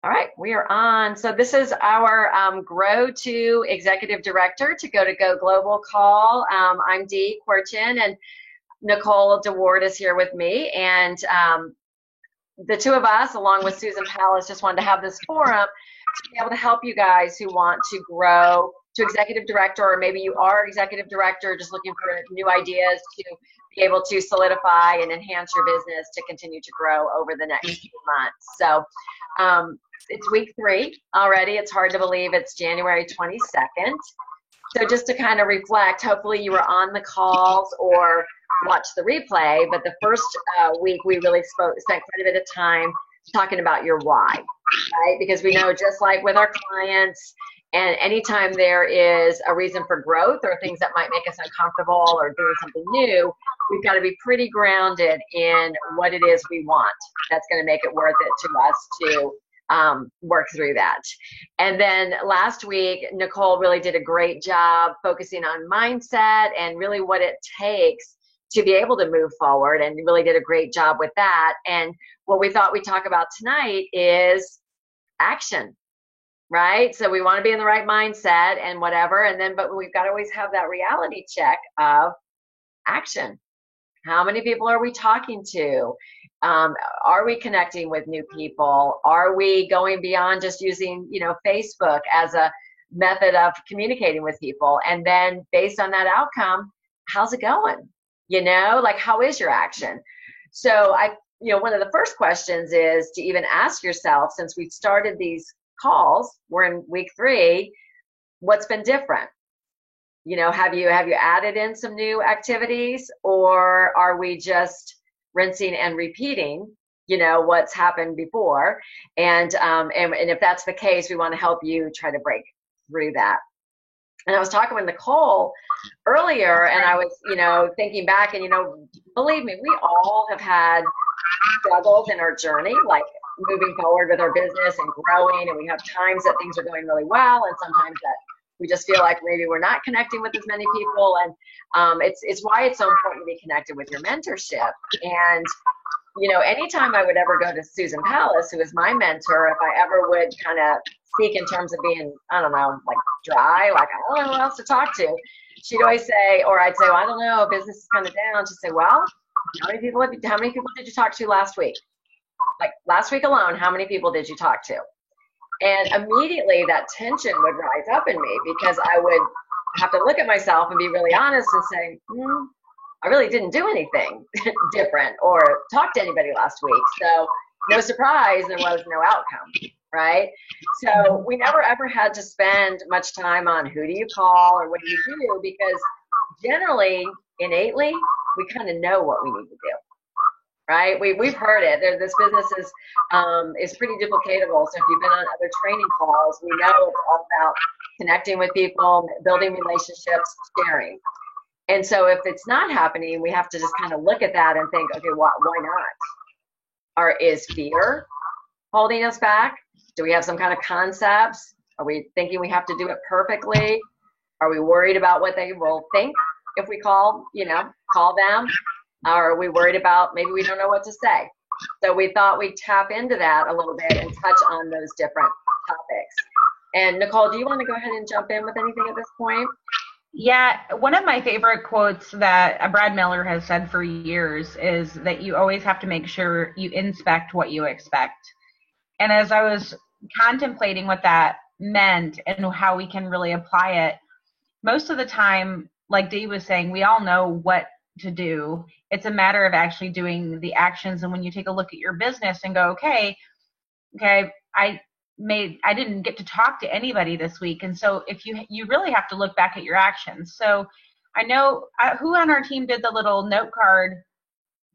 All right, we are on. So this is our Grow to Executive Director to Go Global call. I'm Dee Quirchin, and Nicole DeWard is here with me. And the two of us, along with Susan Palace, just wanted to have this forum to be able to help you guys who want to grow to executive director, or maybe you are executive director, just looking for new ideas to be able to solidify and enhance your business to continue to grow over the next few months. So it's week 3 already. It's hard to believe it's January 22nd. So just to kind of reflect, hopefully you were on the calls or watched the replay, but the first week we really spent quite a bit of time talking about your why, right? Because we know, just like with our clients, and anytime there is a reason for growth or things that might make us uncomfortable or doing something new, we've got to be pretty grounded in what it is we want that's going to make it worth it to us to work through that. And then last week, Nicole really did a great job focusing on mindset and really what it takes to be able to move forward, and really did a great job with that. And what we thought we'd talk about tonight is action, right? So we want to be in the right mindset and whatever, and then, but we've got to always have that reality check of action. How many people are we talking to? Are we connecting with new people? Are we going beyond just using, Facebook as a method of communicating with people? And then based on that outcome, how's it going? Like, how is your action? So one of the first questions is to even ask yourself, since we've started these calls, we're in week 3, what's been different? Have you added in some new activities, or are we just rinsing and repeating, what's happened before? And if that's the case, we want to help you try to break through that. And I was talking with Nicole earlier, and I was, thinking back, and, believe me, we all have had struggles in our journey, like moving forward with our business and growing. And we have times that things are going really well, and sometimes that we just feel like maybe we're not connecting with as many people. And it's why it's so important to be connected with your mentorship. And anytime I would ever go to Susan Palace, who is my mentor, if I ever would kind of speak in terms of being, I don't know, like dry, like I don't know who else to talk to, she'd always say, or I'd say, well, I don't know, business is kind of down. She'd say, well, how many people did you talk to last week? Like last week alone, how many people did you talk to? And immediately that tension would rise up in me, because I would have to look at myself and be really honest and say, I really didn't do anything different or talk to anybody last week. So no surprise, there was no outcome, right? So we never ever had to spend much time on who do you call or what do you do, because generally, innately, we kind of know what we need to do. Right? We've heard it. This business is pretty duplicatable. So if you've been on other training calls, we know it's all about connecting with people, building relationships, sharing. And so if it's not happening, we have to just kind of look at that and think, okay, why not? Is fear holding us back? Do we have some kind of concepts? Are we thinking we have to do it perfectly? Are we worried about what they will think if we call them? Or are we worried about maybe we don't know what to say? So we thought we'd tap into that a little bit and touch on those different topics. And Nicole, do you want to go ahead and jump in with anything at this point? Yeah, one of my favorite quotes that Brad Miller has said for years is that you always have to make sure you inspect what you expect. And as I was contemplating what that meant and how we can really apply it, most of the time, like Dee was saying, we all know what to do. It's a matter of actually doing the actions. And when you take a look at your business and go, okay, I didn't get to talk to anybody this week. And so if you really have to look back at your actions. So I know who on our team did the little note card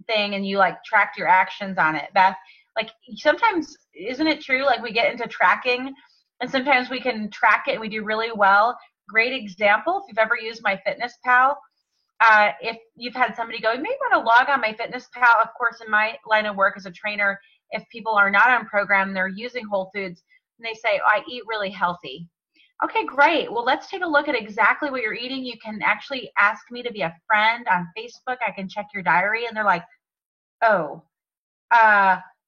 thing, and you like tracked your actions on it. Beth, like sometimes, isn't it true? Like we get into tracking, and sometimes we can track it and we do really well. Great example, if you've ever used MyFitnessPal, if you've had somebody go, you may want to log on MyFitnessPal. Of course, in my line of work as a trainer, if people are not on program, they're using Whole Foods, and they say, I eat really healthy. Okay, great. Well, let's take a look at exactly what you're eating. You can actually ask me to be a friend on Facebook. I can check your diary. And they're like, oh,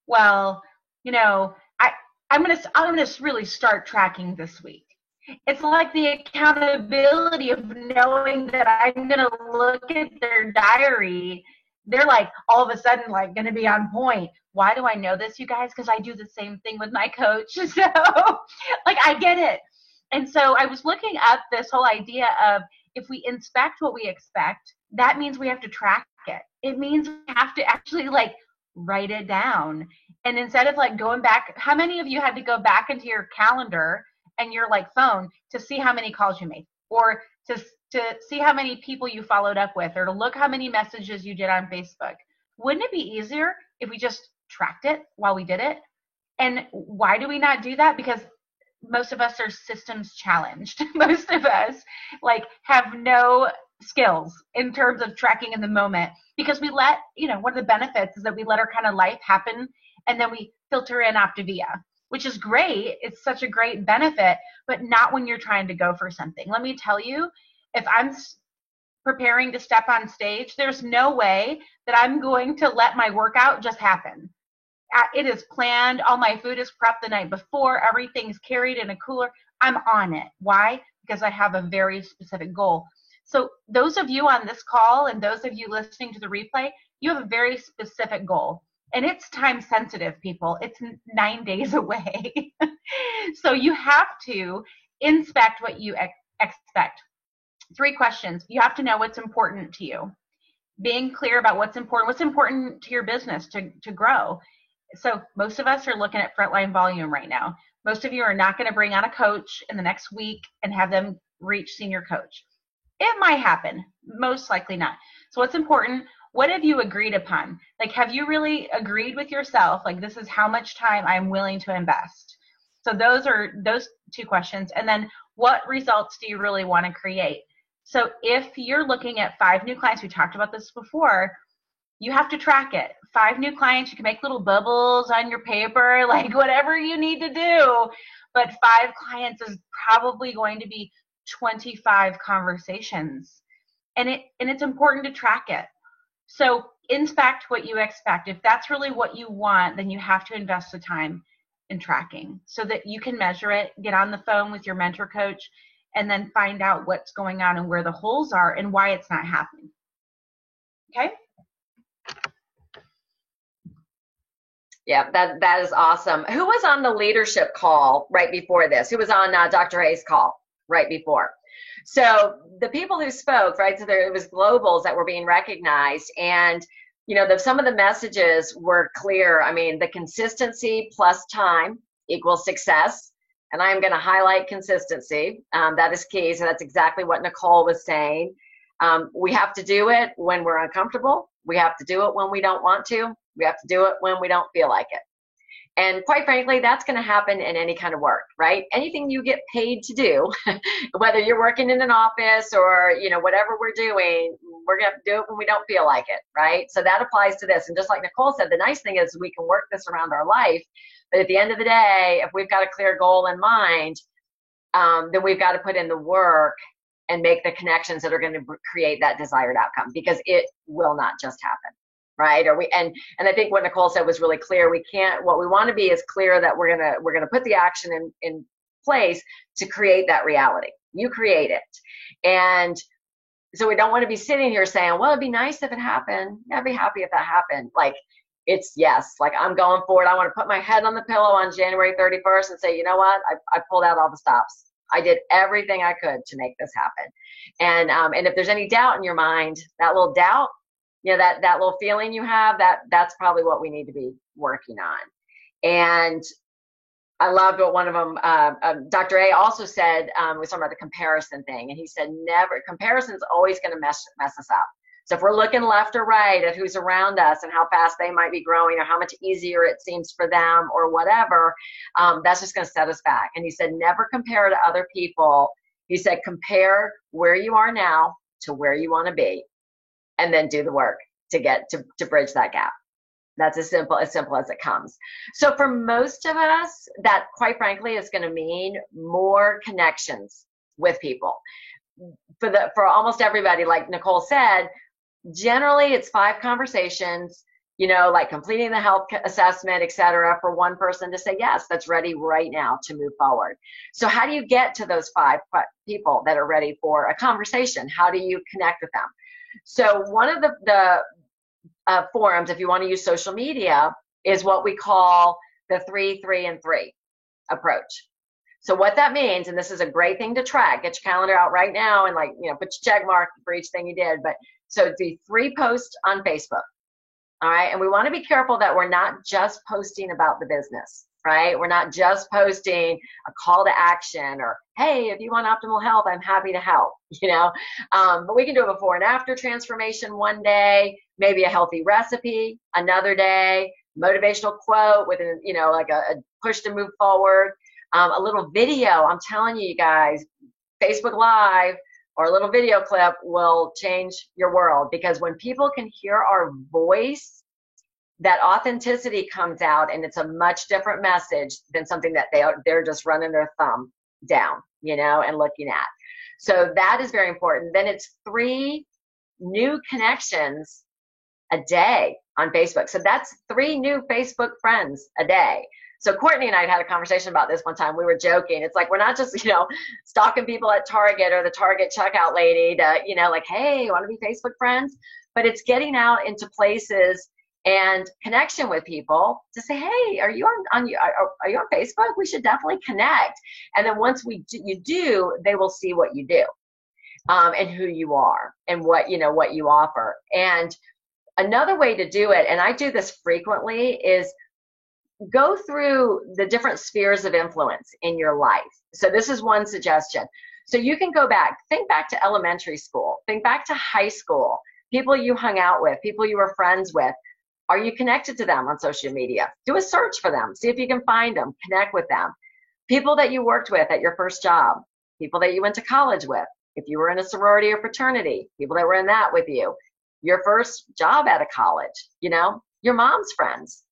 well, I'm gonna really start tracking this week. It's like the accountability of knowing that I'm going to look at their diary. They're like all of a sudden like going to be on point. Why do I know this, you guys? Because I do the same thing with my coach. So like I get it. And so I was looking up this whole idea of if we inspect what we expect, that means we have to track it. It means we have to actually like write it down. And instead of like going back, how many of you had to go back into your calendar and your like phone to see how many calls you made, or to see how many people you followed up with, or to look how many messages you did on Facebook? Wouldn't it be easier if we just tracked it while we did it? And why do we not do that? Because most of us are systems challenged. Most of us like have no skills in terms of tracking in the moment, because we let, one of the benefits is that we let our kind of life happen, and then we filter in Optavia, which is great. It's such a great benefit, but not when you're trying to go for something. Let me tell you, if I'm preparing to step on stage, there's no way that I'm going to let my workout just happen. It is planned. All my food is prepped the night before. Everything's carried in a cooler. I'm on it. Why? Because I have a very specific goal. So those of you on this call and those of you listening to the replay, you have a very specific goal. And it's time sensitive, people. It's 9 days away. So you have to inspect what you expect. 3 questions. You have to know what's important to you. Being clear about what's important to your business to grow. So most of us are looking at frontline volume right now. Most of you are not going to bring on a coach in the next week and have them reach senior coach. It might happen. Most likely not. So what's important? What have you agreed upon? Like, have you really agreed with yourself? Like, this is how much time I'm willing to invest. So those are those 2 questions. And then what results do you really want to create? So if you're looking at 5 new clients, we talked about this before, you have to track it. 5 new clients, you can make little bubbles on your paper, like whatever you need to do. But 5 clients is probably going to be 25 conversations. And it's important to track it. So inspect what you expect. If that's really what you want, then you have to invest the time in tracking so that you can measure it, get on the phone with your mentor coach, and then find out what's going on and where the holes are and why it's not happening. Okay? Yeah, that is awesome. Who was on the leadership call right before this? Who was on Dr. Hayes' call right before? So the people who spoke, right, so it was globals that were being recognized, and some of the messages were clear. I mean, the consistency plus time equals success, and I'm going to highlight consistency. That is key. So that's exactly what Nicole was saying. We have to do it when we're uncomfortable. We have to do it when we don't want to. We have to do it when we don't feel like it. And quite frankly, that's going to happen in any kind of work, right? Anything you get paid to do, whether you're working in an office or, whatever we're doing, we're going to do it when we don't feel like it, right? So that applies to this. And just like Nicole said, the nice thing is we can work this around our life. But at the end of the day, if we've got a clear goal in mind, then we've got to put in the work and make the connections that are going to create that desired outcome, because it will not just happen. Right? And I think what Nicole said was really clear. What we want to be is clear that we're gonna put the action in place to create that reality. You create it. And so we don't want to be sitting here saying, well, it'd be nice if it happened. Yeah, I'd be happy if that happened. Like, it's yes, like I'm going for it. I want to put my head on the pillow on January 31st and say, you know what? I pulled out all the stops. I did everything I could to make this happen. And if there's any doubt in your mind, that little doubt, that little feeling you have, that's probably what we need to be working on. And I loved what one of them, Dr. A also said, we were talking about the comparison thing, and he said, comparison's always going to mess us up. So if we're looking left or right at who's around us and how fast they might be growing or how much easier it seems for them or whatever, that's just going to set us back. And he said, never compare to other people. He said, compare where you are now to where you want to be, and then do the work to get to bridge that gap. That's as simple as it comes. So for most of us, that quite frankly is going to mean more connections with people. For almost everybody, like Nicole said, generally it's 5 conversations. like completing the health assessment, et cetera, for one person to say, yes, that's ready right now to move forward. So how do you get to those 5 people that are ready for a conversation? How do you connect with them? So one of the forums, if you want to use social media, is what we call the 3, 3, and 3 approach. So what that means, and this is a great thing to track, get your calendar out right now and put your check mark for each thing you did. But so it'd be 3 posts on Facebook. All right. And we want to be careful that we're not just posting about the business, right? We're not just posting a call to action or, hey, if you want optimal health, I'm happy to help, but we can do a before and after transformation one day, maybe a healthy recipe another day, motivational quote with a push to move forward, a little video. I'm telling you guys, Facebook Live or a little video clip will change your world, because when people can hear our voice, that authenticity comes out, and it's a much different message than something that they're just running their thumb down, and looking at. So that is very important. Then it's 3 new connections a day on Facebook. So that's 3 new Facebook friends a day. So Courtney and I had a conversation about this one time. We were joking. It's like, we're not just, stalking people at Target or the Target checkout lady to, like, hey, want to be Facebook friends? But it's getting out into places and connection with people to say, hey, are you on Facebook? We should definitely connect. And then once you do, they will see what you do, and who you are, and what you offer. And another way to do it, and I do this frequently, is go through the different spheres of influence in your life. So this is one suggestion. So you can think back to elementary school, think back to high school, people you hung out with, people you were friends with. Are you connected to them on social media? Do a search for them. See if you can find them. Connect with them. People that you worked with at your first job. People that you went to college with. If you were in a sorority or fraternity, people that were in that with you. Your first job out of college, your mom's friends,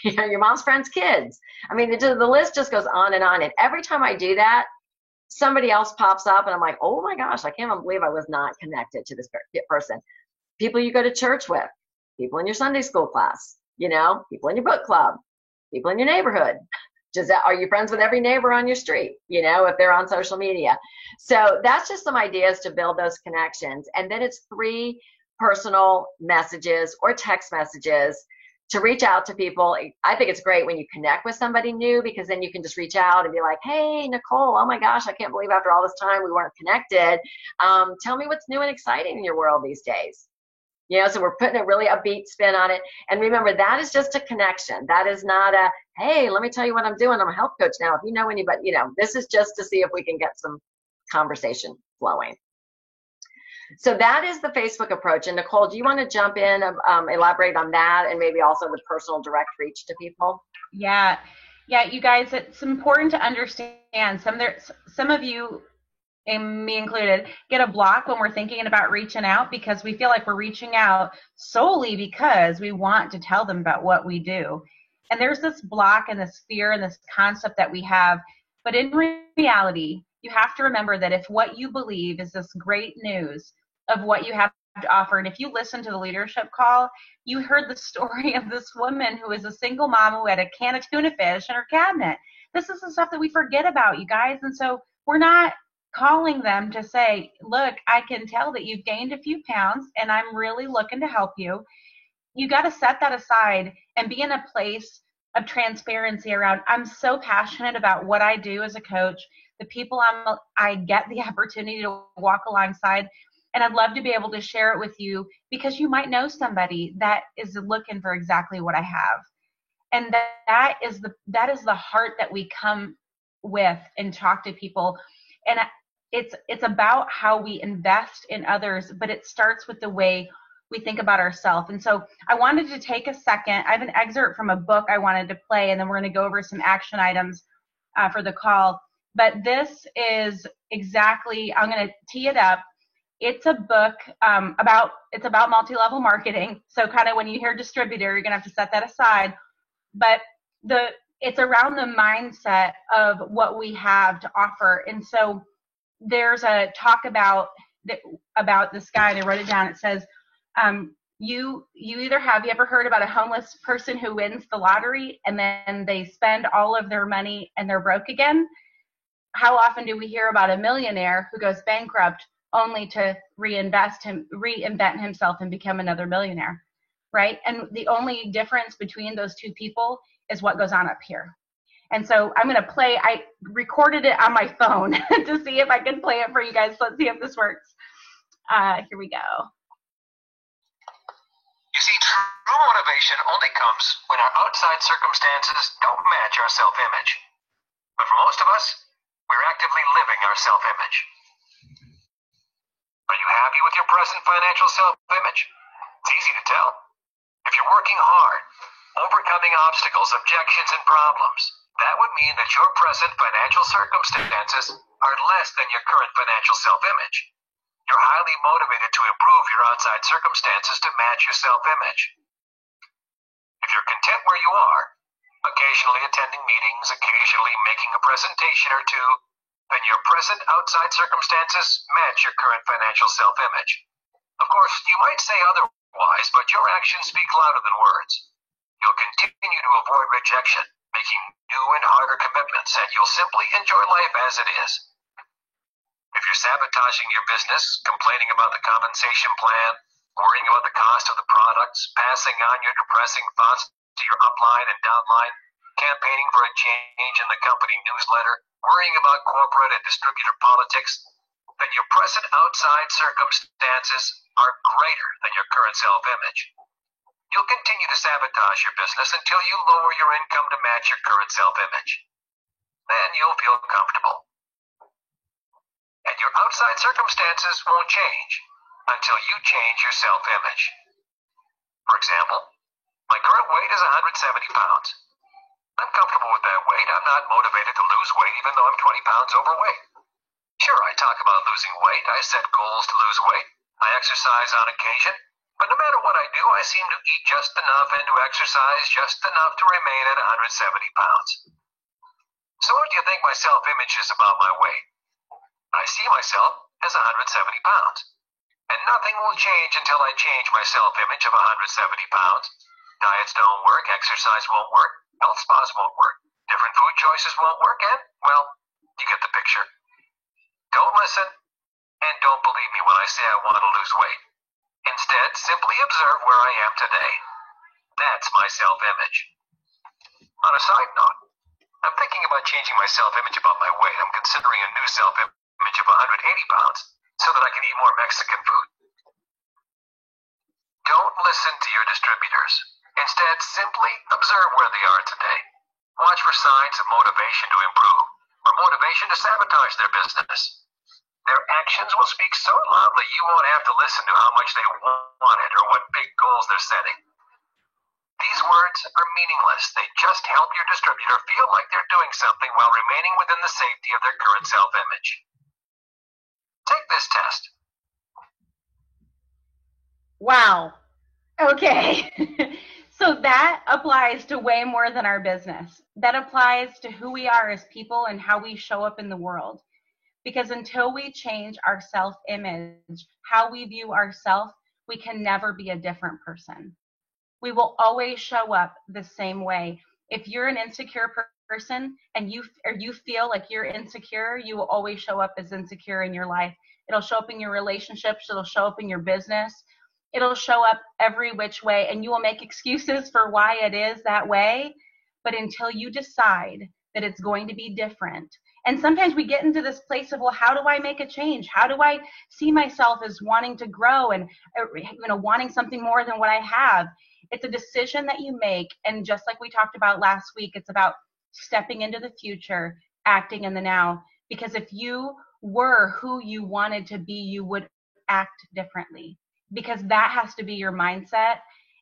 your mom's friends' kids. I mean, the list just goes on and on. And every time I do that, somebody else pops up and I'm like, oh my gosh, I can't believe I was not connected to this person. People you go to church with. People in your Sunday school class, people in your book club, people in your neighborhood. Are you friends with every neighbor on your street, if they're on social media? So that's just some ideas to build those connections. And then it's 3 personal messages or text messages to reach out to people. I think it's great when you connect with somebody new, because then you can just reach out and be like, hey, Nicole, oh my gosh, I can't believe after all this time we weren't connected. Tell me what's new and exciting in your world these days. So we're putting a really upbeat spin on it. And remember, that is just a connection. That is not a, hey, let me tell you what I'm doing. I'm a health coach now. If you know anybody, this is just to see if we can get some conversation flowing. So that is the Facebook approach. And Nicole, do you want to jump in, elaborate on that, and maybe also the personal direct reach to people? Yeah, you guys, it's important to understand some of you, and me included, get a block when we're thinking about reaching out, because we feel like we're reaching out solely because we want to tell them about what we do. And there's this block and this fear and this concept that we have. But in reality, you have to remember that if what you believe is this great news of what you have to offer, and if you listen to the leadership call, you heard the story of this woman who is a single mom who had a can of tuna fish in her cabinet. This is the stuff that we forget about, you guys. And so we're not calling them to say, look, I can tell that you've gained a few pounds and I'm really looking to help you. You got to set that aside and be in a place of transparency around, I'm so passionate about what I do as a coach, the people I get the opportunity to walk alongside, and I'd love to be able to share it with you, because you might know somebody that is looking for exactly what I have. And that is the heart that we come with and talk to people. And it's about how we invest in others, but it starts with the way we think about ourselves. And so I wanted to take a second. I have an excerpt from a book I wanted to play, and then we're going to go over some action items for the call. But this is exactly, I'm going to tee it up. It's a book about multi-level marketing. So kind of when you hear distributor, you're going to have to set that aside. But it's around the mindset of what we have to offer. And so there's a talk about this guy, and I wrote it down. It says, you have you ever heard about a homeless person who wins the lottery and then they spend all of their money and they're broke again? How often do we hear about a millionaire who goes bankrupt only to reinvent himself and become another millionaire, right? And the only difference between those two people is what goes on up here. And so I'm going to play, I recorded it on my phone to see if I can play it for you guys. Let's see if this works. Here we go. You see, true motivation only comes when our outside circumstances don't match our self-image. But for most of us, we're actively living our self-image. Are you happy with your present financial self-image? It's easy to tell. If you're working hard, overcoming obstacles, objections, and problems, that would mean that your present financial circumstances are less than your current financial self-image. You're highly motivated to improve your outside circumstances to match your self-image. If you're content where you are, occasionally attending meetings, occasionally making a presentation or two, then your present outside circumstances match your current financial self-image. Of course, you might say otherwise, but your actions speak louder than words. You'll continue to avoid rejection, making new and harder commitments, and you'll simply enjoy life as it is. If you're sabotaging your business, complaining about the compensation plan, worrying about the cost of the products, passing on your depressing thoughts to your upline and downline, campaigning for a change in the company newsletter, worrying about corporate and distributor politics, then your present outside circumstances are greater than your current self-image. You'll continue to sabotage your business until you lower your income to match your current self-image. Then you'll feel comfortable. And your outside circumstances won't change until you change your self-image. For example, my current weight is 170 pounds. I'm comfortable with that weight. I'm not motivated to lose weight even though I'm 20 pounds overweight. Sure, I talk about losing weight. I set goals to lose weight. I exercise on occasion. But no matter what I do, I seem to eat just enough and to exercise just enough to remain at 170 pounds. So what do you think my self-image is about my weight? I see myself as 170 pounds. And nothing will change until I change my self-image of 170 pounds. Diets don't work, exercise won't work, health spas won't work, different food choices won't work, and, well, you get the picture. Don't listen, and don't believe me when I say I want to lose weight. Instead, simply observe where I am today. That's my self-image. On a side note, I'm thinking about changing my self-image about my weight. I'm considering a new self-image of 180 pounds so that I can eat more Mexican food. Don't listen to your distributors. Instead, simply observe where they are today. Watch for signs of motivation to improve or motivation to sabotage their business. Their actions will speak so loudly you won't have to listen to how much they want it or what big goals they're setting. These words are meaningless. They just help your distributor feel like they're doing something while remaining within the safety of their current self-image. Take this test. Wow. Okay. So that applies to way more than our business. That applies to who we are as people and how we show up in the world. Because until we change our self-image, how we view ourselves, we can never be a different person. We will always show up the same way. If you're an insecure person and you feel like you're insecure, you will always show up as insecure in your life. It'll show up in your relationships. It'll show up in your business. It'll show up every which way, and you will make excuses for why it is that way. But until you decide that it's going to be different, and sometimes we get into this place of, well, how do I make a change? How do I see myself as wanting to grow and wanting something more than what I have? It's a decision that you make, and just like we talked about last week, it's about stepping into the future, acting in the now. Because if you were who you wanted to be, you would act differently. Because that has to be your mindset.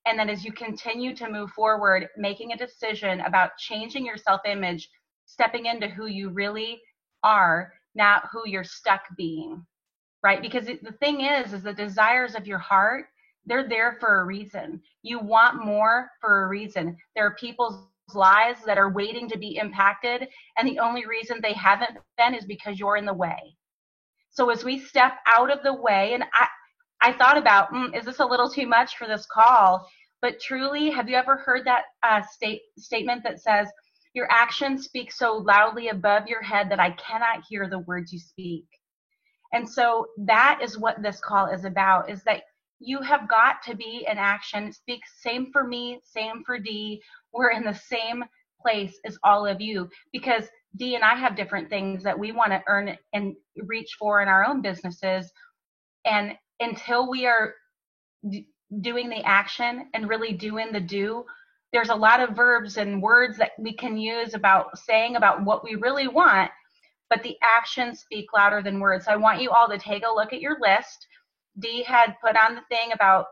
And then as you continue to move forward, making a decision about changing your self-image, stepping into who you really are, not who you're stuck being, right? Because the thing is the desires of your heart, they're there for a reason. You want more for a reason. There are people's lives that are waiting to be impacted, and the only reason they haven't been is because you're in the way. So as we step out of the way, and I thought about, is this a little too much for this call? But truly, have you ever heard that statement that says, your actions speak so loudly above your head that I cannot hear the words you speak? And so that is what this call is about, is that you have got to be in action. Speak, same for me, same for Dee. We're in the same place as all of you, because Dee and I have different things that we want to earn and reach for in our own businesses. And until we are doing the action and really doing the do, there's a lot of verbs and words that we can use about saying about what we really want, but the actions speak louder than words. So I want you all to take a look at your list. Dee had put on the thing about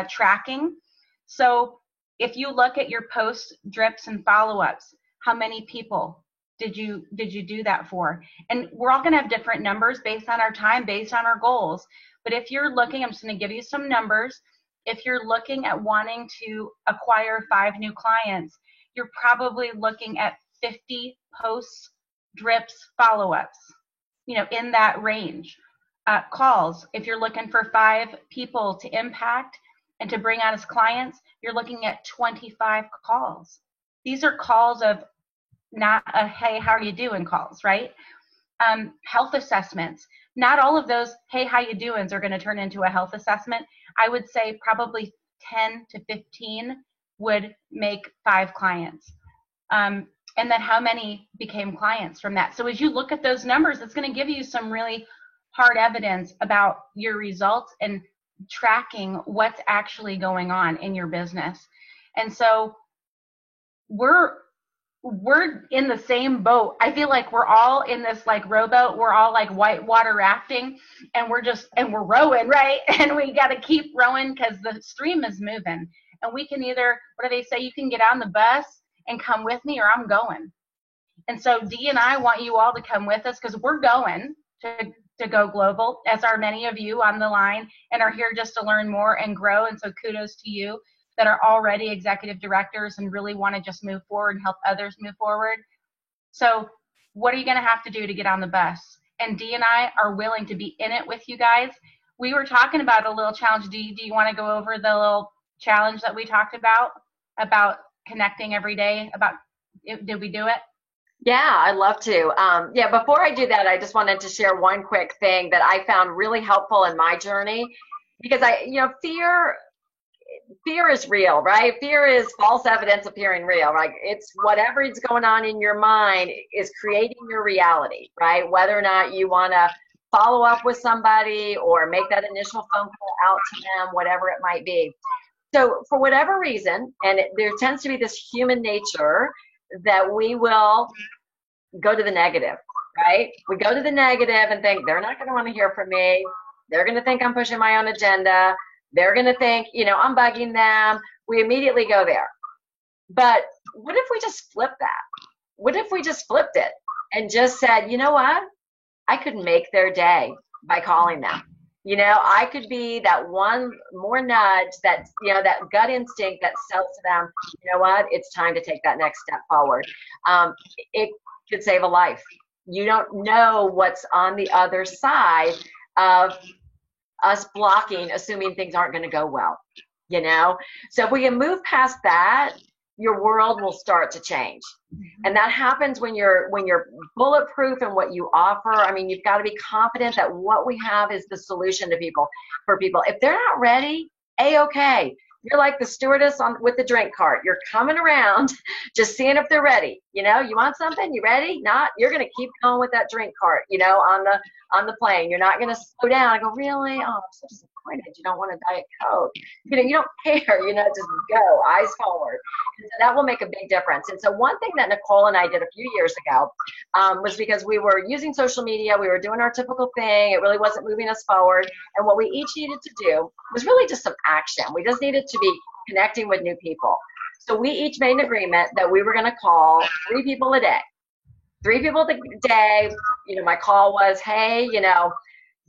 tracking. So if you look at your posts, drips, and follow-ups, how many people did you do that for? And we're all going to have different numbers based on our time, based on our goals. But if you're looking, I'm just going to give you some numbers. If you're looking at wanting to acquire 5 new clients, you're probably looking at 50 posts, drips, follow-ups, in that range. Calls, if you're looking for 5 people to impact and to bring on as clients, you're looking at 25 calls. These are calls of not a, hey, how are you doing calls, right? Health assessments. Not all of those, hey, how you doing, are going to turn into a health assessment. I would say probably 10 to 15 would make 5 clients. And then how many became clients from that? So as you look at those numbers, it's going to give you some really hard evidence about your results and tracking what's actually going on in your business. And so we're in the same boat. I feel like we're all in this like rowboat. We're all like whitewater rafting, and we're rowing, right? And we got to keep rowing because the stream is moving. And we can either, what do they say? You can get on the bus and come with me, or I'm going. And so Dee and I want you all to come with us, because we're going to go global, as are many of you on the line and are here just to learn more and grow. And so kudos to you that are already executive directors and really want to just move forward and help others move forward. So what are you going to have to do to get on the bus? And Dee and I are willing to be in it with you guys. We were talking about a little challenge. Dee, do you want to go over the little challenge that we talked about connecting every day? Did we do it? Yeah, I'd love to. Before I do that, I just wanted to share one quick thing that I found really helpful in my journey, because fear is real, right? Fear is false evidence appearing real. Like, it's whatever is going on in your mind is creating your reality, right? Whether or not you want to follow up with somebody or make that initial phone call out to them, whatever it might be. So for whatever reason, and there tends to be this human nature that we will go to the negative, right? We go to the negative and think they're not going to want to hear from me. They're going to think I'm pushing my own agenda. They're going to think, I'm bugging them. We immediately go there. But what if we just flip that? What if we just flipped it and just said, you know what? I could make their day by calling them. I could be that one more nudge, that gut instinct that says to them, you know what, it's time to take that next step forward. It could save a life. You don't know what's on the other side of us blocking, assuming things aren't going to go well, So if we can move past that, your world will start to change. And that happens when you're bulletproof in what you offer. I mean, you've got to be confident that what we have is the solution for people. If they're not ready, A-okay. You're like the stewardess with the drink cart. You're coming around, just seeing if they're ready. You want something? You ready? Not? You're going to keep going with that drink cart, on the plane. You're not going to slow down and go, really? Oh, I'm so disappointed. You don't want a Diet Coke. You don't care. Just go, eyes forward. And so that will make a big difference. And so one thing that Nicole and I did a few years ago was, because we were using social media, we were doing our typical thing. It really wasn't moving us forward. And what we each needed to do was really just some action. We just needed to be connecting with new people. So we each made an agreement that we were going to call 3 people a day. 3 people a day. My call was, hey,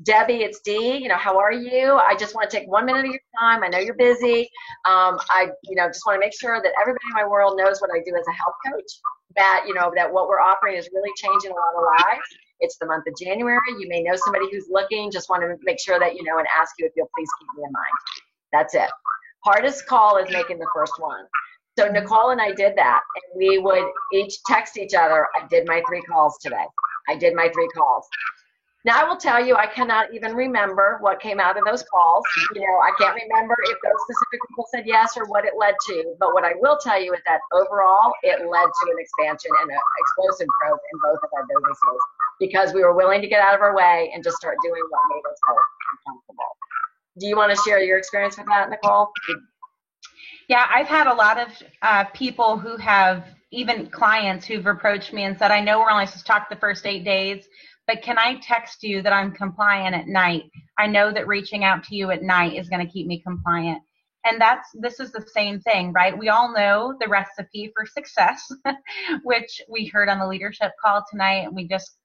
Debbie, it's Dee. How are you? I just want to take 1 minute of your time. I know you're busy. I just want to make sure that everybody in my world knows what I do as a health coach, that, that what we're offering is really changing a lot of lives. It's the month of January. You may know somebody who's looking. Just want to make sure that and ask you if you'll please keep me in mind. That's it. Hardest call is making the first one. So Nicole and I did that, and we would each text each other, I did my 3 calls today. I did my 3 calls. Now, I will tell you, I cannot even remember what came out of those calls. I can't remember if those specific people said yes or what it led to. But what I will tell you is that overall, it led to an expansion and an explosive growth in both of our businesses, because we were willing to get out of our way and just start doing what made us both comfortable. Do you want to share your experience with that, Nicole? Yeah, I've had a lot of people who have, even clients who've approached me and said, I know we're only supposed to talk the first 8 days, but can I text you that I'm compliant at night? I know that reaching out to you at night is going to keep me compliant. And this is the same thing, right? We all know the recipe for success, which we heard on the leadership call tonight, and we just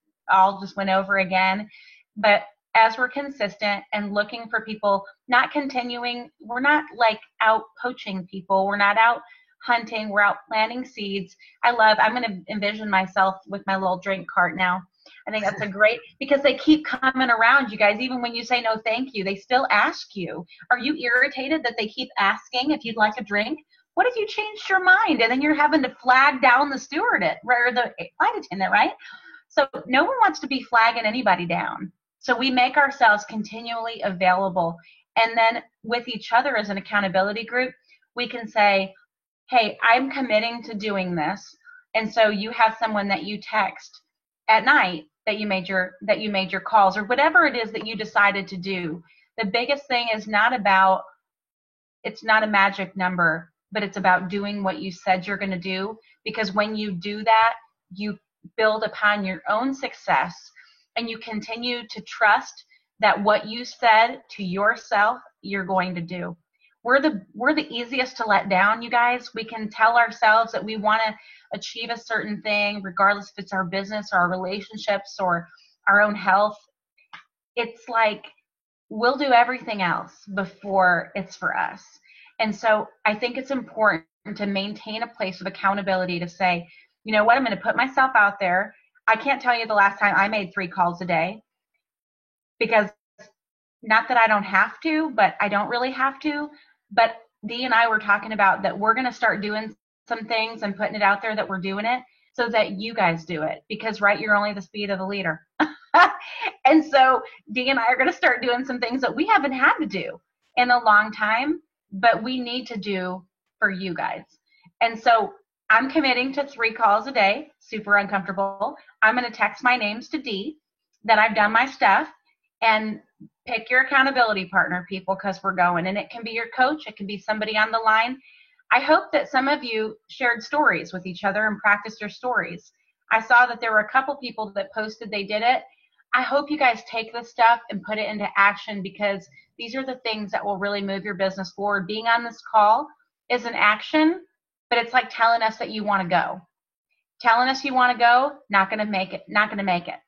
went over again. But as we're consistent and looking for people, not continuing, we're not like out poaching people. We're not out hunting. We're out planting seeds. I'm going to envision myself with my little drink cart now. I think that's because they keep coming around, you guys. Even when you say no thank you, they still ask you. Are you irritated that they keep asking if you'd like a drink? What if you changed your mind and then you're having to flag down the steward or the flight attendant, right? So no one wants to be flagging anybody down. So we make ourselves continually available. And then with each other as an accountability group, we can say, hey, I'm committing to doing this. And so you have someone that you text at night that you made your calls, or whatever it is that you decided to do. The biggest thing is it's not a magic number, but it's about doing what you said you're going to do. Because when you do that, you build upon your own success, and you continue to trust that what you said to yourself, you're going to do. We're the easiest to let down, you guys. We can tell ourselves that we want to achieve a certain thing, regardless if it's our business or our relationships or our own health. It's like we'll do everything else before it's for us. And so I think it's important to maintain a place of accountability to say, you know what, I'm going to put myself out there. I can't tell you the last time I made 3 calls a day, because not that I don't have to, but I don't really have to. But Dee and I were talking about that we're going to start doing some things and putting it out there that we're doing it so that you guys do it, because, right, you're only the speed of the leader. And so Dee and I are going to start doing some things that we haven't had to do in a long time, but we need to do for you guys. And so I'm committing to 3 calls a day, super uncomfortable. I'm going to text my names to Dee that I've done my stuff, and pick your accountability partner, people, because we're going. And it can be your coach. It can be somebody on the line. I hope that some of you shared stories with each other and practiced your stories. I saw that there were a couple people that posted they did it. I hope you guys take this stuff and put it into action, because these are the things that will really move your business forward. Being on this call is an action, but it's like telling us that you want to go. Telling us you want to go, not going to make it. Not going to make it.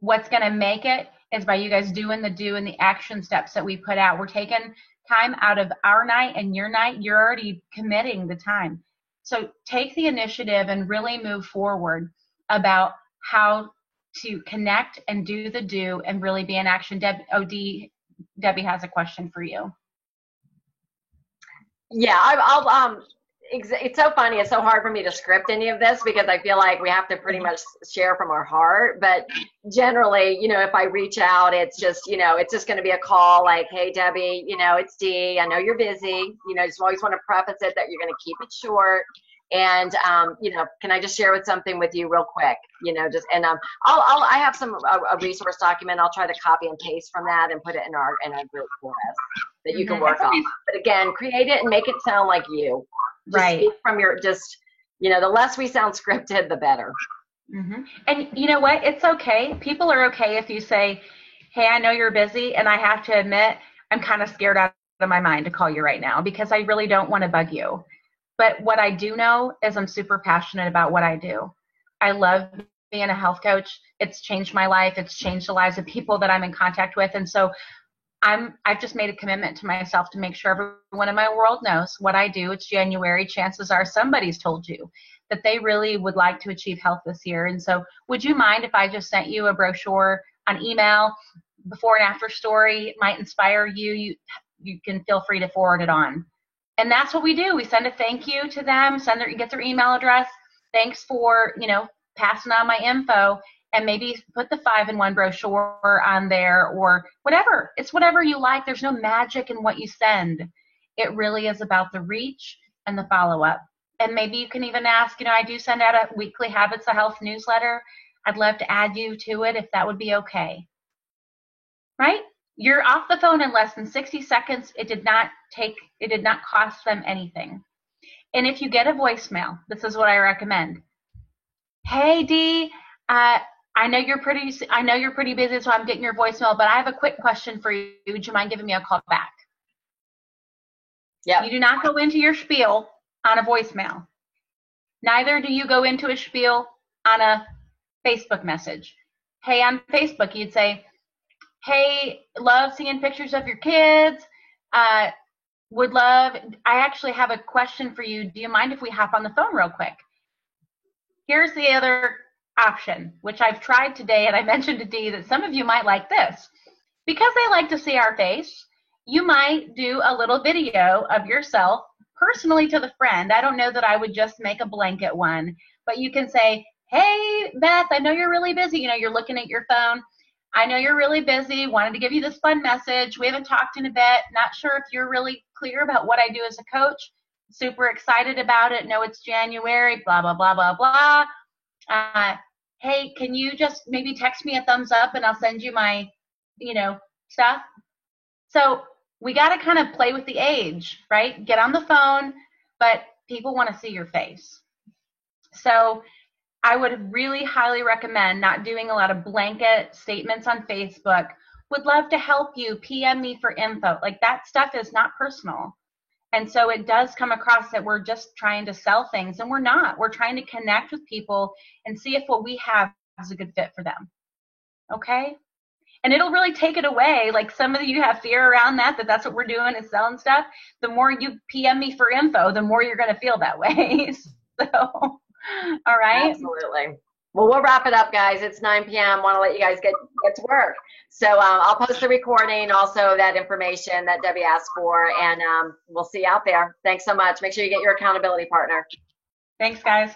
What's going to make it is by you guys doing the do and the action steps that we put out. We're taking time out of our night and your night. You're already committing the time. So take the initiative and really move forward about how to connect and do the do and really be in action. Debbie has a question for you. Yeah, it's so funny. It's so hard for me to script any of this, because I feel like we have to pretty much share from our heart. But generally, if I reach out, it's just, it's just going to be a call like, hey, Debbie, it's Dee. I know you're busy. Just always want to preface it that you're going to keep it short. And, can I just share something with you real quick? I have a resource document. I'll try to copy and paste from that and put it in our group for us that you can work on. But again, create it and make it sound like you. Right. Speak from the less we sound scripted, the better. Mm-hmm. And you know what? It's okay. People are okay if you say, hey, I know you're busy, and I have to admit, I'm kind of scared out of my mind to call you right now because I really don't want to bug you. But what I do know is I'm super passionate about what I do. I love being a health coach. It's changed my life. It's changed the lives of people that I'm in contact with. And so I've just made a commitment to myself to make sure everyone in my world knows what I do. It's January. Chances are somebody's told you that they really would like to achieve health this year. And so would you mind if I just sent you a brochure on email, before and after story? It might inspire you. You can feel free to forward it on. And that's what we do. We send a thank you to them, get their email address. Thanks for, passing on my info, and maybe put the 5-in-1 brochure on there or whatever. It's whatever you like. There's no magic in what you send. It really is about the reach and the follow-up. And maybe you can even ask, I do send out a weekly Habits of Health newsletter. I'd love to add you to it if that would be okay. Right? You're off the phone in less than 60 seconds. It did not cost them anything. And if you get a voicemail, this is what I recommend. Hey, Dee, I know you're pretty busy, so I'm getting your voicemail, but I have a quick question for you. Would you mind giving me a call back? Yeah. You do not go into your spiel on a voicemail. Neither do you go into a spiel on a Facebook message. Hey, on Facebook, you'd say, hey, love seeing pictures of your kids. I actually have a question for you. Do you mind if we hop on the phone real quick? Here's the other option, which I've tried today, and I mentioned to Dee that some of you might like this. Because they like to see our face, you might do a little video of yourself personally to the friend. I don't know that I would just make a blanket one, but you can say, hey, Beth, I know you're really busy. You're looking at your phone. I know you're really busy. Wanted to give you this fun message. We haven't talked in a bit. Not sure if you're really clear about what I do as a coach. Super excited about it. Know it's January, blah, blah, blah, blah, blah. Hey, can you just maybe text me a thumbs up and I'll send you my, stuff? So we got to kind of play with the age, right? Get on the phone, but people want to see your face. So I would really highly recommend not doing a lot of blanket statements on Facebook. Would love to help you. PM me for info. Like, that stuff is not personal. And so it does come across that we're just trying to sell things, and we're not. We're trying to connect with people and see if what we have is a good fit for them. Okay? And it'll really take it away. Like, some of you have fear around that's what we're doing is selling stuff. The more you PM me for info, the more you're going to feel that way. So, all right? Absolutely. Well, we'll wrap it up, guys. It's 9 p.m. Want to let you guys get to work. So I'll post the recording, also that information that Debbie asked for, and we'll see you out there. Thanks so much. Make sure you get your accountability partner. Thanks, guys.